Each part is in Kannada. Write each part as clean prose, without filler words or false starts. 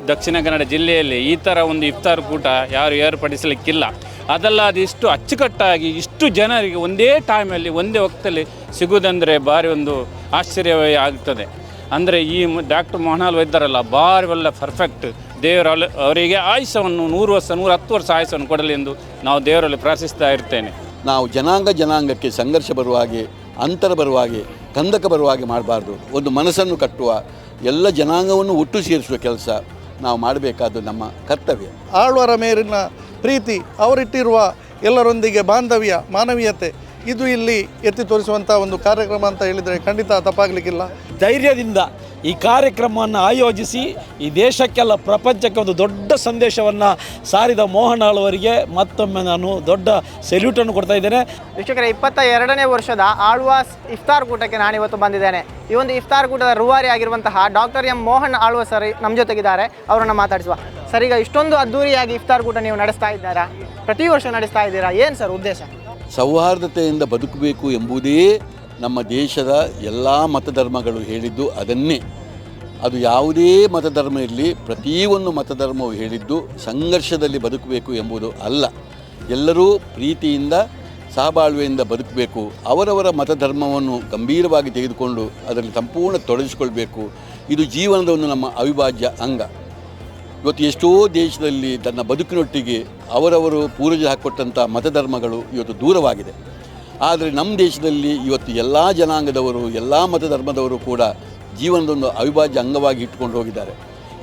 ದಕ್ಷಿಣ ಕನ್ನಡ ಜಿಲ್ಲೆಯಲ್ಲಿ ಈ ಥರ ಒಂದು ಇಫ್ತಾರ್ ಕೂಟ ಯಾರು ಏರ್ಪಡಿಸಲಿಕ್ಕಿಲ್ಲ. ಅದೆಲ್ಲ ಇಷ್ಟು ಅಚ್ಚುಕಟ್ಟಾಗಿ ಇಷ್ಟು ಜನರಿಗೆ ಒಂದೇ ಟೈಮಲ್ಲಿ ಒಂದೇ ವಕ್ತಲ್ಲಿ ಸಿಗುವುದಂದರೆ ಭಾರಿ ಒಂದು ಆಶ್ಚರ್ಯವೇ ಆಗ್ತದೆ. ಅಂದರೆ ಈ ಡಾಕ್ಟರ್ ಮೋಹನ್ಲಾಲ್ ವೈದ್ಯರಲ್ಲ ಭಾರಿ ಒಳ್ಳೆ ಪರ್ಫೆಕ್ಟ್. ದೇವರಲ್ಲಿ ಅವರಿಗೆ ಆಯುಷ್ಯವನ್ನು 100 ವರ್ಷ 110 ವರ್ಷ ಆಯುಷ್ಯವನ್ನು ಕೊಡಲಿ ಎಂದು ನಾವು ದೇವರಲ್ಲಿ ಪ್ರಾರ್ಥಿಸ್ತಾ ಇರ್ತೇನೆ. ನಾವು ಜನಾಂಗಕ್ಕೆ ಸಂಘರ್ಷ ಬರುವ ಹಾಗೆ, ಅಂತರ ಬರುವ ಹಾಗೆ, ಕಂದಕ ಬರುವ ಹಾಗೆ ಮಾಡಬಾರ್ದು. ಒಂದು ಮನಸ್ಸನ್ನು ಕಟ್ಟುವ, ಎಲ್ಲ ಜನಾಂಗವನ್ನು ಒಟ್ಟು ಸೇರಿಸುವ ಕೆಲಸ ನಾವು ಮಾಡಬೇಕಾದ್ದು ನಮ್ಮ ಕರ್ತವ್ಯ. ಆಳ್ವರ ಮೇಲಿನ ಪ್ರೀತಿ, ಅವರಿಟ್ಟಿರುವ ಎಲ್ಲರೊಂದಿಗೆ ಬಾಂಧವ್ಯ, ಮಾನವೀಯತೆ, ಇದು ಇಲ್ಲಿ ಎತ್ತಿ ತೋರಿಸುವಂಥ ಒಂದು ಕಾರ್ಯಕ್ರಮ ಅಂತ ಹೇಳಿದರೆ ಖಂಡಿತ ತಪ್ಪಾಗಲಿಕ್ಕಿಲ್ಲ. ಧೈರ್ಯದಿಂದ ಈ ಕಾರ್ಯಕ್ರಮವನ್ನು ಆಯೋಜಿಸಿ ಈ ದೇಶಕ್ಕೆಲ್ಲ ಪ್ರಪಂಚಕ್ಕೆ ಒಂದು ದೊಡ್ಡ ಸಂದೇಶವನ್ನು ಸಾರಿದ ಮೋಹನ್ಲಾಲ್ ಅವರಿಗೆ ಮತ್ತೊಮ್ಮೆ ನಾನು ದೊಡ್ಡ ಸೆಲ್ಯೂಟನ್ನು ಕೊಡ್ತಾ ಇದ್ದೇನೆ. ವೀಕ್ಷಕರೇ, 22ನೇ ವರ್ಷದ ಆಳ್ವಾಸ್ ಇಫ್ತಾರ್ ಕೂಟಕ್ಕೆ ನಾನಿವತ್ತು ಬಂದಿದ್ದೇನೆ. ಈ ಒಂದು ಇಫ್ತಾರ್ ಕೂಟದ ರೂವಾರಿ ಆಗಿರುವಂತಹ doctor M Mohan Alva sir ನಮ್ಮ ಜೊತೆಗಿದ್ದಾರೆ. ಅವರನ್ನು ಮಾತಾಡಿಸುವ. ಸರ್, ಈಗ ಇಷ್ಟೊಂದು ಅದ್ದೂರಿಯಾಗಿ ಇಫ್ತಾರ್ ಕೂಟ ನೀವು ನಡೆಸ್ತಾ ಇದ್ದಾರಾ? ಪ್ರತಿ ವರ್ಷ ನಡೆಸ್ತಾ ಇದ್ದೀರಾ? ಏನು ಸರ್ ಉದ್ದೇಶ? ಸೌಹಾರ್ದತೆಯಿಂದ ಬದುಕಬೇಕು ಎಂಬುದೇ ನಮ್ಮ ದೇಶದ ಎಲ್ಲ ಮತಧರ್ಮಗಳು ಹೇಳಿದ್ದು ಅದನ್ನೇ. ಅದು ಯಾವುದೇ ಮತಧರ್ಮ ಇರಲಿ, ಪ್ರತಿಯೊಂದು ಮತಧರ್ಮವು ಹೇಳಿದ್ದು ಸಂಘರ್ಷದಲ್ಲಿ ಬದುಕಬೇಕು ಎಂಬುದು ಅಲ್ಲ. ಎಲ್ಲರೂ ಪ್ರೀತಿಯಿಂದ ಸಹಬಾಳ್ವೆಯಿಂದ ಬದುಕಬೇಕು. ಅವರವರ ಮತಧರ್ಮವನ್ನು ಗಂಭೀರವಾಗಿ ತೆಗೆದುಕೊಂಡು ಅದರಲ್ಲಿ ಸಂಪೂರ್ಣ ತೊಡಗಿಸಿಕೊಳ್ಬೇಕು. ಇದು ಜೀವನದ ಒಂದು ನಮ್ಮ ಅವಿಭಾಜ್ಯ ಅಂಗ. ಇವತ್ತು ಎಷ್ಟೋ ದೇಶದಲ್ಲಿ ತನ್ನ ಬದುಕಿನೊಟ್ಟಿಗೆ ಅವರವರು ಪೂರ್ವಜರು ಹಾಕಿಕೊಟ್ಟಂಥ ಮತಧರ್ಮಗಳು ಇವತ್ತು ದೂರವಾಗಿದೆ. ಆದರೆ ನಮ್ಮ ದೇಶದಲ್ಲಿ ಇವತ್ತು ಎಲ್ಲ ಜನಾಂಗದವರು, ಎಲ್ಲ ಮತಧರ್ಮದವರು ಕೂಡ ಜೀವನದೊಂದು ಅವಿಭಾಜ್ಯ ಅಂಗವಾಗಿ ಇಟ್ಕೊಂಡು ಹೋಗಿದ್ದಾರೆ.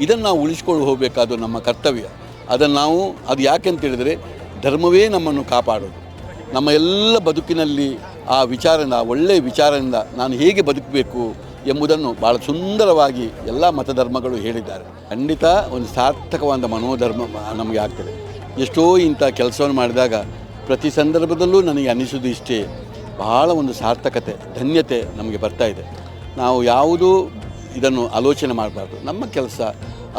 ಇದನ್ನು ನಾವು ಉಳಿಸ್ಕೊಂಡು ಹೋಗಬೇಕಾದ ನಮ್ಮ ಕರ್ತವ್ಯ. ಅದು ಯಾಕೆಂತ ಹೇಳಿದರೆ, ಧರ್ಮವೇ ನಮ್ಮನ್ನು ಕಾಪಾಡೋದು. ನಮ್ಮ ಎಲ್ಲ ಬದುಕಿನಲ್ಲಿ ಆ ವಿಚಾರದಿಂದ, ಆ ಒಳ್ಳೆಯ ವಿಚಾರದಿಂದ ನಾನು ಹೇಗೆ ಬದುಕಬೇಕು ಎಂಬುದನ್ನು ಭಾಳ ಸುಂದರವಾಗಿ ಎಲ್ಲ ಮತಧರ್ಮಗಳು ಹೇಳಿದ್ದಾರೆ. ಖಂಡಿತ ಒಂದು ಸಾರ್ಥಕವಾದ ಮನೋಧರ್ಮ ನಮಗೆ ಆಗ್ತದೆ. ಎಷ್ಟೋ ಇಂಥ ಕೆಲಸವನ್ನು ಮಾಡಿದಾಗ ಪ್ರತಿ ಸಂದರ್ಭದಲ್ಲೂ ನನಗೆ ಅನ್ನಿಸೋದು ಇಷ್ಟೇ, ಬಹಳ ಒಂದು ಸಾರ್ಥಕತೆ, ಧನ್ಯತೆ ನಮಗೆ ಬರ್ತಾ ಇದೆ. ನಾವು ಯಾವುದೂ ಇದನ್ನು ಆಲೋಚನೆ ಮಾಡಬಾರ್ದು. ನಮ್ಮ ಕೆಲಸ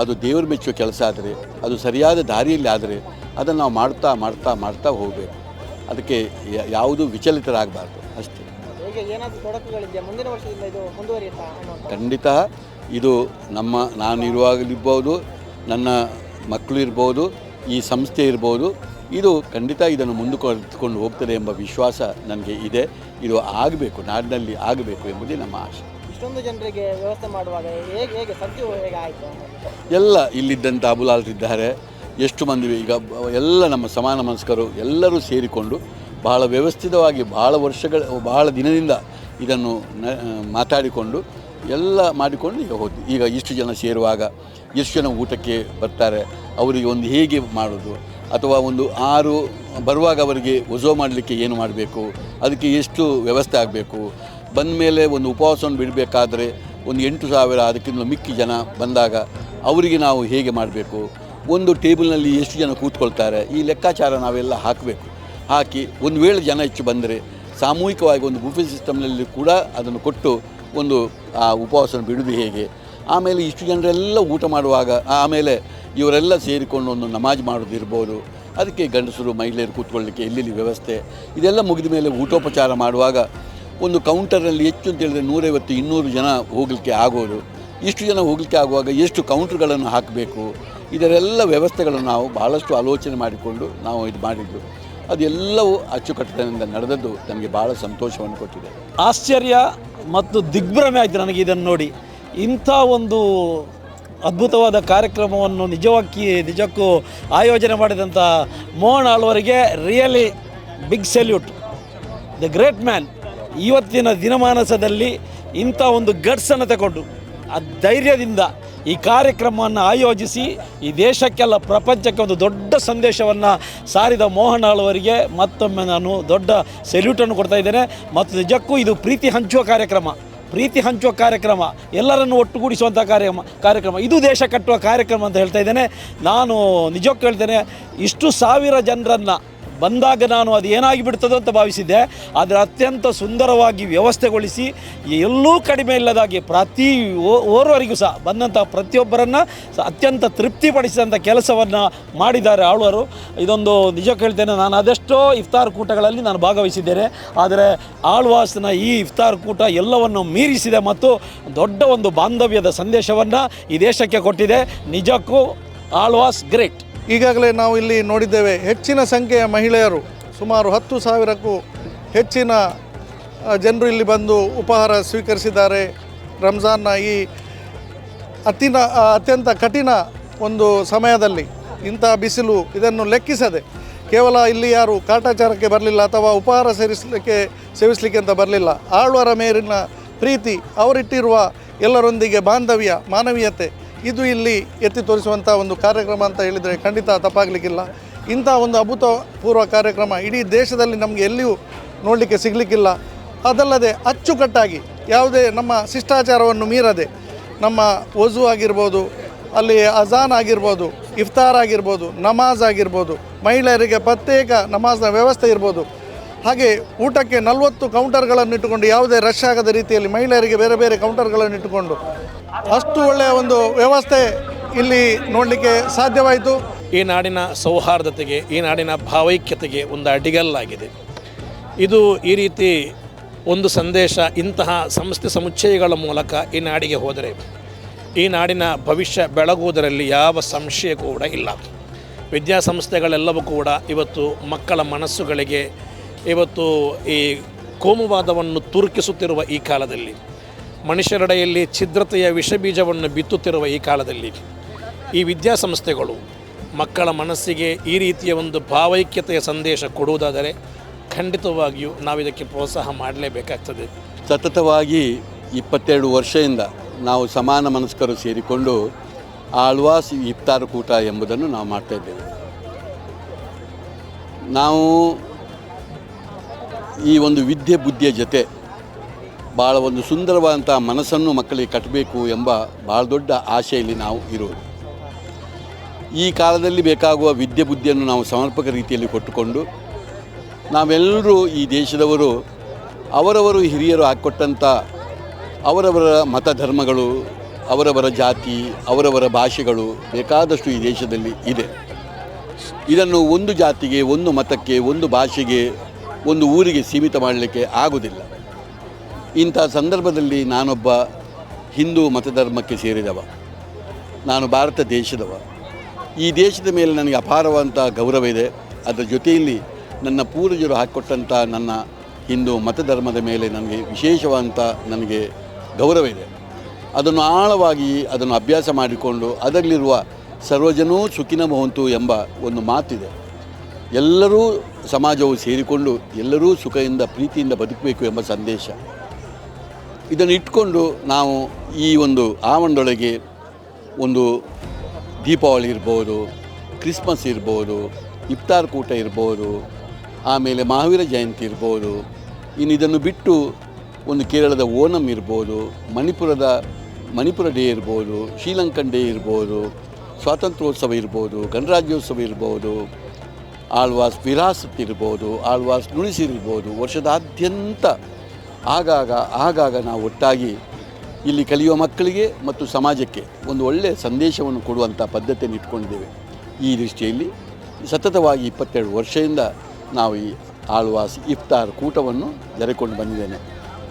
ಅದು ದೇವರು ಮೆಚ್ಚುವ ಕೆಲಸ ಆದರೆ, ಅದು ಸರಿಯಾದ ದಾರಿಯಲ್ಲಿ ಆದರೆ ಅದನ್ನು ನಾವು ಮಾಡ್ತಾ ಮಾಡ್ತಾ ಮಾಡ್ತಾ ಹೋಗಬೇಕು. ಅದಕ್ಕೆ ಯಾವುದೂ ವಿಚಲಿತರಾಗಬಾರ್ದು ಅಷ್ಟೇ. ಮುಂದಿನ ವರ್ಷದಿಂದ ಇದು ಮುಂದುವರಿಯುತ್ತಾ? ಖಂಡಿತ ಇದು ನಾನು ಇರುವಾಗಲಿರ್ಬೋದು, ನನ್ನ ಮಕ್ಕಳು ಇರ್ಬೋದು, ಈ ಸಂಸ್ಥೆ ಇರ್ಬೋದು, ಇದು ಖಂಡಿತ ಇದನ್ನು ಮುಂದುವರೆದುಕೊಂಡು ಹೋಗ್ತದೆ ಎಂಬ ವಿಶ್ವಾಸ ನನಗೆ ಇದೆ. ಇದು ಆಗಬೇಕು, ನಾಡಿನಲ್ಲಿ ಆಗಬೇಕು ಎಂಬುದೇ ನಮ್ಮ ಆಶೆ. ಇಷ್ಟೊಂದು ಜನರಿಗೆ ವ್ಯವಸ್ಥೆ ಮಾಡುವಾಗ ಹೇಗೆ ಸತ್ಯವು ಹೇಗೆ ಆಯಿತು? ಎಲ್ಲ ಇಲ್ಲಿದ್ದಂಥ ಅಬುಲಾಲ್ರಿದ್ದಾರೆ, ಎಷ್ಟು ಮಂದಿ ಈಗ ಎಲ್ಲ ನಮ್ಮ ಸಮಾನ ಮನಸ್ಕರು ಎಲ್ಲರೂ ಸೇರಿಕೊಂಡು ಬಹಳ ವ್ಯವಸ್ಥಿತವಾಗಿ ಬಹಳ ದಿನದಿಂದ ಇದನ್ನು ಮಾತಾಡಿಕೊಂಡು ಎಲ್ಲ ಮಾಡಿಕೊಂಡು ಈಗ ಇಷ್ಟು ಜನ ಸೇರುವಾಗ ಎಷ್ಟು ಜನ ಊಟಕ್ಕೆ ಬರ್ತಾರೆ, ಅವರಿಗೆ ಒಂದು ಹೇಗೆ ಮಾಡೋದು, ಅಥವಾ ಒಂದು 6 ಬರುವಾಗ ಅವರಿಗೆ ವಜೋ ಮಾಡಲಿಕ್ಕೆ ಏನು ಮಾಡಬೇಕು, ಅದಕ್ಕೆ ಎಷ್ಟು ವ್ಯವಸ್ಥೆ ಆಗಬೇಕು, ಬಂದ ಮೇಲೆ ಒಂದು ಉಪವಾಸವನ್ನು ಬಿಡಬೇಕಾದ್ರೆ ಒಂದು 8,000 ಅದಕ್ಕಿಂತ ಮಿಕ್ಕಿ ಜನ ಬಂದಾಗ ಅವರಿಗೆ ನಾವು ಹೇಗೆ ಮಾಡಬೇಕು, ಒಂದು ಟೇಬಲ್ನಲ್ಲಿ ಎಷ್ಟು ಜನ ಕೂತ್ಕೊಳ್ತಾರೆ, ಈ ಲೆಕ್ಕಾಚಾರ ನಾವೆಲ್ಲ ಹಾಕಿ ಒಂದು ವೇಳೆ ಜನ ಹೆಚ್ಚು ಬಂದರೆ ಸಾಮೂಹಿಕವಾಗಿ ಒಂದು ಬುಫೆ ಸಿಸ್ಟಮ್ನಲ್ಲಿ ಕೂಡ ಅದನ್ನು ಕೊಟ್ಟು ಒಂದು ಆ ಉಪವಾಸವನ್ನು ಬಿಡೋದು ಹೇಗೆ, ಆಮೇಲೆ ಇಷ್ಟು ಜನರೆಲ್ಲ ಊಟ ಮಾಡುವಾಗ ಆಮೇಲೆ ಇವರೆಲ್ಲ ಸೇರಿಕೊಂಡು ಒಂದು ನಮಾಜ್ ಮಾಡೋದಿರ್ಬೋದು, ಅದಕ್ಕೆ ಗಂಡಸರು ಮಹಿಳೆಯರು ಕೂತ್ಕೊಳ್ಳಲಿಕ್ಕೆ ಎಲ್ಲೆಲ್ಲಿ ವ್ಯವಸ್ಥೆ, ಇದೆಲ್ಲ ಮುಗಿದ ಮೇಲೆ ಊಟೋಪಚಾರ ಮಾಡುವಾಗ ಒಂದು ಕೌಂಟರ್ನಲ್ಲಿ ಹೆಚ್ಚು ಅಂತ ಹೇಳಿದ್ರೆ 150-200 ಜನ ಹೋಗಲಿಕ್ಕೆ ಆಗೋದು. ಇಷ್ಟು ಜನ ಹೋಗಲಿಕ್ಕೆ ಆಗುವಾಗ ಎಷ್ಟು ಕೌಂಟ್ರ್ಗಳನ್ನು ಹಾಕಬೇಕು, ಇದರೆಲ್ಲ ವ್ಯವಸ್ಥೆಗಳನ್ನು ನಾವು ಭಾಳಷ್ಟು ಆಲೋಚನೆ ಮಾಡಿಕೊಂಡು ನಾವು ಇದು ಮಾಡಿದ್ದು. ಅದೆಲ್ಲವೂ ಅಚ್ಚುಕಟ್ಟಿನಿಂದ ನಡೆದದ್ದು ನನಗೆ ಭಾಳ ಸಂತೋಷವನ್ನು ಕೊಟ್ಟಿದೆ. ಆಶ್ಚರ್ಯ ಮತ್ತು ದಿಗ್ಭ್ರಮೆ ಆಯಿತು ನನಗೆ ಇದನ್ನು ನೋಡಿ. ಇಂಥ ಒಂದು ಅದ್ಭುತವಾದ ಕಾರ್ಯಕ್ರಮವನ್ನು ನಿಜಕ್ಕೂ ಆಯೋಜನೆ ಮಾಡಿದಂಥ ಮೋಹನ್ ಆಳ್ವರಿಗೆ really big salute. The great man. ಇವತ್ತಿನ ದಿನಮಾನದಲ್ಲಿ ಇಂಥ ಒಂದು ಗಟ್ಸನ್ನು ತಗೊಂಡು ಆ ಧೈರ್ಯದಿಂದ ಈ ಕಾರ್ಯಕ್ರಮವನ್ನು ಆಯೋಜಿಸಿ ಈ ದೇಶಕ್ಕೆಲ್ಲ ಪ್ರಪಂಚಕ್ಕೆ ಒಂದು ದೊಡ್ಡ ಸಂದೇಶವನ್ನು ಸಾರಿದ ಮೋಹನ್ ಆಳ್ವರಿಗೆ ಮತ್ತೊಮ್ಮೆ ನಾನು ದೊಡ್ಡ ಸೆಲ್ಯೂಟನ್ನು ಕೊಡ್ತಾ ಇದ್ದೇನೆ. ಮತ್ತು ನಿಜಕ್ಕೂ ಇದು ಪ್ರೀತಿ ಹಂಚುವ ಕಾರ್ಯಕ್ರಮ, ಎಲ್ಲರನ್ನು ಒಟ್ಟುಗೂಡಿಸುವಂಥ ಕಾರ್ಯಕ್ರಮ, ಇದು ದೇಶ ಕಟ್ಟುವ ಕಾರ್ಯಕ್ರಮ ಅಂತ ಹೇಳ್ತಾ ಇದ್ದೇನೆ. ನಾನು ನಿಜಕ್ಕೂ ಹೇಳ್ತೇನೆ, ಇಷ್ಟು 1000 ಜನರನ್ನು ಬಂದಾಗ ನಾನು ಅದು ಏನಾಗಿ ಬಿಡ್ತದೋ ಅಂತ ಭಾವಿಸಿದ್ದೆ. ಆದರೆ ಅತ್ಯಂತ ಸುಂದರವಾಗಿ ವ್ಯವಸ್ಥೆಗೊಳಿಸಿ ಎಲ್ಲೂ ಕಡಿಮೆ ಇಲ್ಲದಾಗಿ ಪ್ರತಿ ಓರ್ವರಿಗೂ ಸಹ ಬಂದಂಥ ಪ್ರತಿಯೊಬ್ಬರನ್ನು ಅತ್ಯಂತ ತೃಪ್ತಿಪಡಿಸಿದಂಥ ಕೆಲಸವನ್ನು ಮಾಡಿದ್ದಾರೆ ಆಳ್ವರು. ಇದೊಂದು ನಿಜ ಹೇಳ್ತೇನೆ, ನಾನು ಅದೆಷ್ಟೋ ಇಫ್ತಾರ್ ಕೂಟಗಳಲ್ಲಿ ನಾನು ಭಾಗವಹಿಸಿದ್ದೇನೆ. ಆದರೆ ಆಳ್ವಾಸ್ನ ಈ ಇಫ್ತಾರ್ ಕೂಟ ಎಲ್ಲವನ್ನು ಮೀರಿಸಿದೆ ಮತ್ತು ದೊಡ್ಡ ಒಂದು ಬಾಂಧವ್ಯದ ಸಂದೇಶವನ್ನು ಈ ದೇಶಕ್ಕೆ ಕೊಟ್ಟಿದೆ. ನಿಜಕ್ಕೂ ಆಳ್ವಾಸ್ ಗ್ರೇಟ್. ಈಗಾಗಲೇ ನಾವು ಇಲ್ಲಿ ನೋಡಿದ್ದೇವೆ, ಹೆಚ್ಚಿನ ಸಂಖ್ಯೆಯ ಮಹಿಳೆಯರು, ಸುಮಾರು 10,000ಕ್ಕೂ ಹೆಚ್ಚಿನ ಜನರು ಇಲ್ಲಿ ಬಂದು ಉಪಹಾರ ಸ್ವೀಕರಿಸಿದ್ದಾರೆ. ರಂಜಾನ್ನ ಈ ಅತ್ಯಂತ ಕಠಿಣ ಒಂದು ಸಮಯದಲ್ಲಿ ಇಂಥ ಬಿಸಿಲು ಇದನ್ನು ಲೆಕ್ಕಿಸದೆ ಕೇವಲ ಇಲ್ಲಿ ಯಾರು ಕಾಟಾಚಾರಕ್ಕೆ ಬರಲಿಲ್ಲ ಅಥವಾ ಉಪಹಾರ ಸೇವಿಸಲಿಕ್ಕೆ ಅಂತ ಬರಲಿಲ್ಲ. ಆಳ್ವರ ಮೇಲಿನ ಪ್ರೀತಿ, ಅವರಿಟ್ಟಿರುವ ಎಲ್ಲರೊಂದಿಗೆ ಬಾಂಧವ್ಯ, ಮಾನವೀಯತೆ, ಇದು ಇಲ್ಲಿ ಎತ್ತಿ ತೋರಿಸುವಂಥ ಒಂದು ಕಾರ್ಯಕ್ರಮ ಅಂತ ಹೇಳಿದರೆ ಖಂಡಿತ ತಪ್ಪಾಗಲಿಕ್ಕಿಲ್ಲ. ಇಂಥ ಒಂದು ಅಭೂತಪೂರ್ವ ಕಾರ್ಯಕ್ರಮ ಇಡೀ ದೇಶದಲ್ಲಿ ನಮಗೆ ಎಲ್ಲಿಯೂ ನೋಡಲಿಕ್ಕೆ ಸಿಗಲಿಕ್ಕಿಲ್ಲ. ಅದಲ್ಲದೆ ಅಚ್ಚುಕಟ್ಟಾಗಿ ಯಾವುದೇ ನಮ್ಮ ಶಿಷ್ಟಾಚಾರವನ್ನು ಮೀರದೆ ನಮ್ಮ ವಜು ಆಗಿರ್ಬೋದು, ಅಲ್ಲಿ ಅಜಾನ್ ಆಗಿರ್ಬೋದು, ಇಫ್ತಾರ್ ಆಗಿರ್ಬೋದು, ನಮಾಜ್ ಆಗಿರ್ಬೋದು, ಮಹಿಳೆಯರಿಗೆ ಪ್ರತ್ಯೇಕ ನಮಾಜ್ನ ವ್ಯವಸ್ಥೆ ಇರ್ಬೋದು, ಹಾಗೆ ಊಟಕ್ಕೆ 40 ಕೌಂಟರ್ಗಳನ್ನು ಇಟ್ಟುಕೊಂಡು ಯಾವುದೇ ರಶ್ ಆಗದ ರೀತಿಯಲ್ಲಿ ಮಹಿಳೆಯರಿಗೆ ಬೇರೆ ಬೇರೆ ಕೌಂಟರ್ಗಳನ್ನು ಇಟ್ಟುಕೊಂಡು ಅಷ್ಟು ಒಳ್ಳೆಯ ಒಂದು ವ್ಯವಸ್ಥೆ ಇಲ್ಲಿ ನೋಡಲಿಕ್ಕೆ ಸಾಧ್ಯವಾಯಿತು. ಈ ನಾಡಿನ ಸೌಹಾರ್ದತೆಗೆ, ಈ ನಾಡಿನ ಭಾವೈಕ್ಯತೆಗೆ ಒಂದು ಅಡಿಗಲ್ಲಾಗಿದೆ. ಇದು ಈ ರೀತಿ ಒಂದು ಸಂದೇಶ ಇಂತಹ ಸಂಸ್ಥೆ ಸಮುಚ್ಚಯಗಳ ಮೂಲಕ ಈ ನಾಡಿಗೆ ಹೋದರೆ ಈ ನಾಡಿನ ಭವಿಷ್ಯ ಬೆಳಗುವುದರಲ್ಲಿ ಯಾವ ಸಂಶಯ ಕೂಡ ಇಲ್ಲ. ವಿದ್ಯಾಸಂಸ್ಥೆಗಳೆಲ್ಲವೂ ಕೂಡ ಇವತ್ತು ಮಕ್ಕಳ ಮನಸ್ಸುಗಳಿಗೆ ಇವತ್ತು ಈ ಕೋಮುವಾದವನ್ನು ತುರುಕಿಸುತ್ತಿರುವ ಈ ಕಾಲದಲ್ಲಿ, ಮನುಷ್ಯರೆಡೆಯಲ್ಲಿ ಛಿದ್ರತೆಯ ವಿಷಬೀಜವನ್ನು ಬಿತ್ತುತ್ತಿರುವ ಈ ಕಾಲದಲ್ಲಿ ಈ ವಿದ್ಯಾಸಂಸ್ಥೆಗಳು ಮಕ್ಕಳ ಮನಸ್ಸಿಗೆ ಈ ರೀತಿಯ ಒಂದು ಭಾವೈಕ್ಯತೆಯ ಸಂದೇಶ ಕೊಡುವುದಾದರೆ ಖಂಡಿತವಾಗಿಯೂ ನಾವು ಇದಕ್ಕೆ ಪ್ರೋತ್ಸಾಹ ಮಾಡಲೇಬೇಕಾಗ್ತದೆ. ಸತತವಾಗಿ 22 ವರ್ಷದಿಂದ ನಾವು ಸಮಾನ ಮನಸ್ಕರು ಸೇರಿಕೊಂಡು ಆಳ್ವಾಸ್ ಇಫ್ತಾರ್ ಕೂಟ ಎಂಬುದನ್ನು ನಾವು ಮಾಡ್ತಾಯಿದ್ದೇವೆ. ನಾವು ಈ ಒಂದು ವಿದ್ಯೆ ಬುದ್ಧಿಯ ಜೊತೆ ಭಾಳ ಒಂದು ಸುಂದರವಾದಂಥ ಮನಸ್ಸನ್ನು ಮಕ್ಕಳಿಗೆ ಕಟ್ಟಬೇಕು ಎಂಬ ಭಾಳ ದೊಡ್ಡ ಆಶೆಯಲ್ಲಿ ನಾವು ಇರೋದು. ಈ ಕಾಲದಲ್ಲಿ ಬೇಕಾಗುವ ವಿದ್ಯೆ ಬುದ್ಧಿಯನ್ನು ನಾವು ಸಮರ್ಪಕ ರೀತಿಯಲ್ಲಿ ಕೊಟ್ಟುಕೊಂಡು ನಾವೆಲ್ಲರೂ ಈ ದೇಶದವರು ಅವರವರು ಹಿರಿಯರು ಹಾಕಿಕೊಟ್ಟಂಥ ಅವರವರ ಮತ ಧರ್ಮಗಳು, ಅವರವರ ಜಾತಿ, ಅವರವರ ಭಾಷೆಗಳು ಬೇಕಾದಷ್ಟು ಈ ದೇಶದಲ್ಲಿ ಇದೆ. ಇದನ್ನು ಒಂದು ಜಾತಿಗೆ, ಒಂದು ಮತಕ್ಕೆ, ಒಂದು ಭಾಷೆಗೆ, ಒಂದು ಊರಿಗೆ ಸೀಮಿತ ಮಾಡಲಿಕ್ಕೆ ಆಗುವುದಿಲ್ಲ. ಇಂಥ ಸಂದರ್ಭದಲ್ಲಿ ನಾನೊಬ್ಬ ಹಿಂದೂ ಮತಧರ್ಮಕ್ಕೆ ಸೇರಿದವ, ನಾನು ಭಾರತ ದೇಶದವ. ಈ ದೇಶದ ಮೇಲೆ ನನಗೆ ಅಪಾರವಾದಂಥ ಗೌರವ ಇದೆ. ಅದರ ಜೊತೆಯಲ್ಲಿ ನನ್ನ ಪೂರ್ವಜರು ಹಾಕಿಕೊಟ್ಟಂಥ ನನ್ನ ಹಿಂದೂ ಮತಧರ್ಮದ ಮೇಲೆ ನನಗೆ ವಿಶೇಷವಾದಂಥ ನನಗೆ ಗೌರವ ಇದೆ. ಅದನ್ನು ಆಳವಾಗಿ ಅದನ್ನು ಅಭ್ಯಾಸ ಮಾಡಿಕೊಂಡು ಅದರಲ್ಲಿರುವ ಸರ್ವಜನೂ ಸುಖಿನ ಭವಂತು ಎಂಬ ಒಂದು ಮಾತಿದೆ. ಎಲ್ಲರೂ ಸಮಾಜವು ಸೇರಿಕೊಂಡು ಎಲ್ಲರೂ ಸುಖದಿಂದ ಪ್ರೀತಿಯಿಂದ ಬದುಕಬೇಕು ಎಂಬ ಸಂದೇಶ. ಇದನ್ನು ಇಟ್ಕೊಂಡು ನಾವು ಈ ಒಂದು ಆವರಣದೊಳಗೆ ಒಂದು ದೀಪಾವಳಿ ಇರ್ಬೋದು, ಕ್ರಿಸ್ಮಸ್ ಇರ್ಬೋದು, ಇಫ್ತಾರ್ ಕೂಟ ಇರ್ಬೋದು, ಆಮೇಲೆ ಮಹಾವೀರ ಜಯಂತಿ ಇರ್ಬೋದು, ಇನ್ನು ಇದನ್ನು ಬಿಟ್ಟು ಒಂದು ಕೇರಳದ ಓಣಂ ಇರ್ಬೋದು, ಮಣಿಪುರ ಡೇ ಇರ್ಬೋದು, ಶ್ರೀಲಂಕನ್ ಡೇ ಇರ್ಬೋದು, ಸ್ವಾತಂತ್ರ್ಯೋತ್ಸವ ಇರ್ಬೋದು, ಗಣರಾಜ್ಯೋತ್ಸವ ಇರ್ಬೋದು, ಆಳ್ವಾಸ್ ವಿರಾಸತ್ ಇರ್ಬೋದು, ಆಳ್ವಾಸ್ ನುಡಿಸಿರ್ಬೋದು. ವರ್ಷದಾದ್ಯಂತ ಆಗಾಗ ನಾವು ಒಟ್ಟಾಗಿ ಇಲ್ಲಿ ಕಲಿಯುವ ಮಕ್ಕಳಿಗೆ ಮತ್ತು ಸಮಾಜಕ್ಕೆ ಒಂದು ಒಳ್ಳೆಯ ಸಂದೇಶವನ್ನು ಕೊಡುವಂಥ ಪದ್ಧತಿಯನ್ನು ಇಟ್ಕೊಂಡಿದ್ದೇವೆ. ಈ ದೃಷ್ಟಿಯಲ್ಲಿ ಸತತವಾಗಿ 22 ವರ್ಷದಿಂದ ನಾವು ಈ ಆಳ್ವಾಸ್ ಇಫ್ತಾರ್ ಕೂಟವನ್ನು ಜರೆಕೊಂಡು ಬಂದಿದ್ದೇನೆ.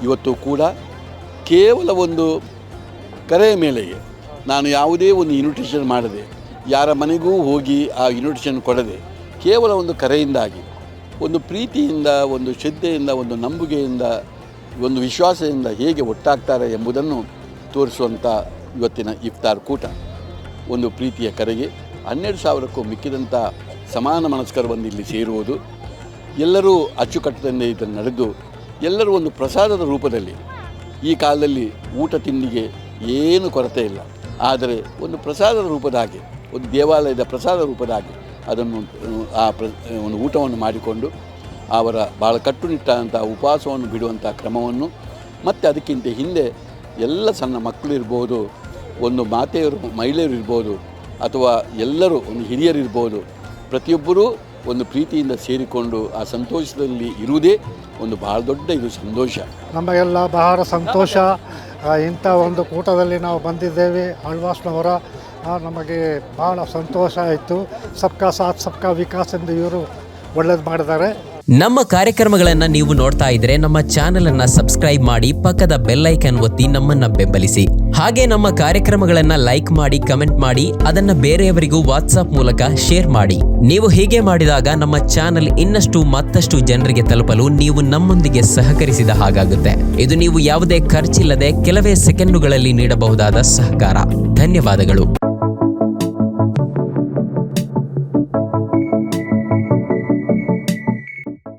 ಇವತ್ತು ಕೂಡ ಕೇವಲ ಒಂದು ಕರೆಯ ಮೇಲೆಗೆ ನಾನು ಯಾವುದೇ ಒಂದು ಇನ್ವಿಟೇಷನ್ ಮಾಡದೆ, ಯಾರ ಮನೆಗೂ ಹೋಗಿ ಆ ಇನ್ವಿಟೇಷನ್ ಕೊಡದೆ, ಕೇವಲ ಒಂದು ಕರೆಯಿಂದಾಗಿ, ಒಂದು ಪ್ರೀತಿಯಿಂದ, ಒಂದು ಶ್ರದ್ಧೆಯಿಂದ, ಒಂದು ನಂಬಿಕೆಯಿಂದ, ಒಂದು ವಿಶ್ವಾಸದಿಂದ ಹೇಗೆ ಒಟ್ಟಾಗ್ತಾರೆ ಎಂಬುದನ್ನು ತೋರಿಸುವಂಥ ಇವತ್ತಿನ ಇಫ್ತಾರ್ ಕೂಟ ಒಂದು ಪ್ರೀತಿಯ ಕರೆಗೆ 12,000ಕ್ಕೂ ಮಿಕ್ಕಿದಂಥ ಸಮಾನ ಮನಸ್ಕರು ಬಂದು ಇಲ್ಲಿ ಸೇರುವುದು, ಎಲ್ಲರೂ ಅಚ್ಚುಕಟ್ಟದಿಂದ ಇದನ್ನು ನಡೆದು ಎಲ್ಲರೂ ಒಂದು ಪ್ರಸಾದದ ರೂಪದಲ್ಲಿ, ಈ ಕಾಲದಲ್ಲಿ ಊಟ ತಿಂಡಿಗೆ ಏನು ಕೊರತೆ ಇಲ್ಲ, ಆದರೆ ಒಂದು ಪ್ರಸಾದದ ರೂಪದ ಹಾಗೆ, ಒಂದು ದೇವಾಲಯದ ಪ್ರಸಾದ ರೂಪದ ಹಾಗೆ ಅದನ್ನು ಒಂದು ಊಟವನ್ನು ಮಾಡಿಕೊಂಡು ಅವರ ಭಾಳ ಕಟ್ಟುನಿಟ್ಟಾದಂಥ ಉಪವಾಸವನ್ನು ಬಿಡುವಂಥ ಕ್ರಮವನ್ನು, ಮತ್ತು ಅದಕ್ಕಿಂತ ಹಿಂದೆ ಎಲ್ಲ ಸಣ್ಣ ಮಕ್ಕಳು ಇರ್ಬೋದು, ಒಂದು ಮಾತೆಯರು ಮಹಿಳೆಯರು ಇರ್ಬೋದು, ಅಥವಾ ಎಲ್ಲರೂ ಒಂದು ಹಿರಿಯರಿರ್ಬೋದು, ಪ್ರತಿಯೊಬ್ಬರೂ ಒಂದು ಪ್ರೀತಿಯಿಂದ ಸೇರಿಕೊಂಡು ಆ ಸಂತೋಷದಲ್ಲಿ ಇರುವುದೇ ಒಂದು ಭಾಳ ದೊಡ್ಡ ಇದು ಸಂತೋಷ. ನಮಗೆಲ್ಲ ಬಹಳ ಸಂತೋಷ. ಇಂಥ ಒಂದು ಕೂಟದಲ್ಲಿ ನಾವು ಬಂದಿದ್ದೇವೆ. ಆಳ್ವಾಸ್ನವರ ನಮಗೆ ಭಾಳ ಸಂತೋಷ ಆಯಿತು. ಸಬ್ಕಾ ಸಾಥ್ ಸಬ್ಕಾ ವಿಕಾಸ್ ಎಂದು ಇವರು ಒಳ್ಳೇದು ಮಾಡಿದ್ದಾರೆ. ನಮ್ಮ ಕಾರ್ಯಕ್ರಮಗಳನ್ನು ನೀವು ನೋಡ್ತಾ ಇದ್ರೆ ನಮ್ಮ ಚಾನೆಲ್ ಅನ್ನ ಸಬ್ಸ್ಕ್ರೈಬ್ ಮಾಡಿ, ಪಕ್ಕದ ಬೆಲ್ ಐಕಾನ್ ಒತ್ತಿ ನಮ್ಮನ್ನ ಬೆಂಬಲಿಸಿ. ಹಾಗೆ ನಮ್ಮ ಕಾರ್ಯಕ್ರಮಗಳನ್ನ ಲೈಕ್ ಮಾಡಿ, ಕಮೆಂಟ್ ಮಾಡಿ, ಅದನ್ನ ಬೇರೆಯವರಿಗೂ ವಾಟ್ಸ್ಆಪ್ ಮೂಲಕ ಶೇರ್ ಮಾಡಿ. ನೀವು ಹೀಗೆ ಮಾಡಿದಾಗ ನಮ್ಮ ಚಾನೆಲ್ ಇನ್ನಷ್ಟು ಮತ್ತಷ್ಟು ಜನರಿಗೆ ತಲುಪಲು ನೀವು ನಮ್ಮೊಂದಿಗೆ ಸಹಕರಿಸಿದ ಹಾಗಾಗುತ್ತೆ. ಇದು ನೀವು ಯಾವುದೇ ಖರ್ಚಿಲ್ಲದೆ ಕೆಲವೇ ಸೆಕೆಂಡುಗಳಲ್ಲಿ ನೀಡಬಹುದಾದ ಸಹಕಾರ. ಧನ್ಯವಾದಗಳು.